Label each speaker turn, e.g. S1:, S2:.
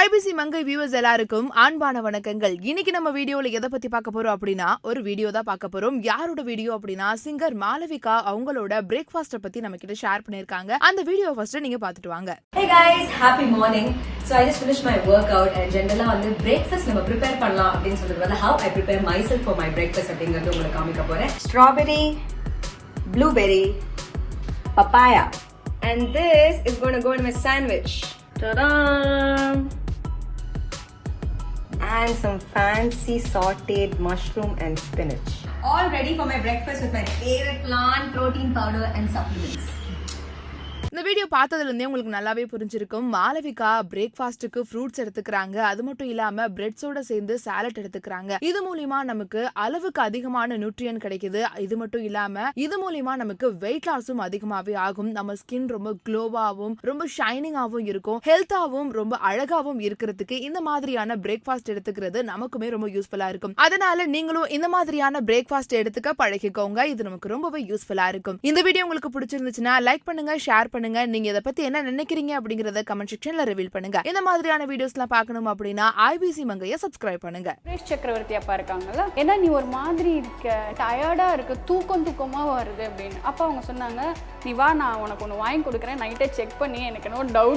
S1: IBC Mangai viewers எல்லாருக்கும் அன்பான வணக்கங்கள். இன்னைக்கு நம்ம வீடியோல எதை பத்தி பார்க்க போறோம் அப்படினா ஒரு வீடியோ தான் பார்க்க போறோம். யாரோட வீடியோ அப்படினா சிங்கர் மாலவிகா அவங்களோட பிரேக்ஃபாஸ்ட் பத்தி நம்ம கிட்ட ஷேர் பண்ணிருக்காங்க. அந்த வீடியோ ஃபர்ஸ்ட் நீங்க பார்த்துட்டு வாங்க.
S2: Hey guys, happy morning. So I just finished my workout and generally வந்து breakfast நம்ம prepare பண்ணலாம் அப்படினு சொல்றதுனால how I prepare myself for my breakfast அப்படிங்கறது உங்களுக்கு காமிக்க போறேன். Strawberry, blueberry, papaya. And this is going to go in my sandwich. Ta-da! And some fancy sauteed mushroom and spinach. All ready for my breakfast with my favorite plant protein powder and supplements.
S1: இந்த video பார்த்ததுல இருந்தே உங்களுக்கு நல்லாவே புரிஞ்சிருக்கும். மாலவிகா பிரேக்ஃபாஸ்ட்டுக்கு fruits எடுத்துக்கிறாங்க. அது மட்டும் இல்லாம பிரெட்ஸோட சேர்ந்து சாலட் எடுத்துக்கிறாங்க. இது மூலியமா நமக்கு அளவுக்கு அதிகமான நியூட்ரியன் கிடைக்குது. இது மட்டும் இல்லாம இது மூலியமா நமக்கு வெயிட் லாஸும் அதிகமாவே ஆகும். நம்ம ஸ்கின் ரொம்ப க்ளோவாவும் ரொம்ப ஷைனிங்காவும் இருக்கும். ஹெல்த்தாவும் ரொம்ப அழகாவும் இருக்கிறதுக்கு இந்த மாதிரியான பிரேக்ஃபாஸ்ட் எடுத்துக்கிறது நமக்குமே ரொம்ப யூஸ்ஃபுல்லா இருக்கும். அதனால நீங்களும் இந்த மாதிரியான பிரேக்ஃபாஸ்ட் எடுத்துக்க பழகிக்கோங்க. இது நமக்கு ரொம்பவே யூஸ்ஃபுல்லா இருக்கும். இந்த வீடியோ உங்களுக்கு பிடிச்சிருந்துச்சுன்னா லைக் பண்ணுங்க, ஷேர் பண்ணுங்க. நீங்க இத பத்தி என்ன நினைக்கிறீங்க அப்படிங்கறத கமெண்ட் செக்ஷன்ல ரிவீல் பண்ணுங்க. இந்த மாதிரியான வீடியோஸ்லாம் பார்க்கணும் அப்படினா IBC மங்கையை சப்ஸ்கிரைப் பண்ணுங்க.
S3: சுரேஷ் சக்கரவர்த்தி அப்பா இருக்காங்கல்ல, ஏன்னா நீ ஒரு மாதிரி இருக்க, டயர்டா இருக்கு, தூக்கமா வருது அப்படின்னு. அப்பா அவங்க சொன்னாங்க, நீ வா நான் உனக்கு ஒன்று வாங்கி கொடுக்குறேன், நைட்டே செக் பண்ணி எனக்கு என்ன டவுட்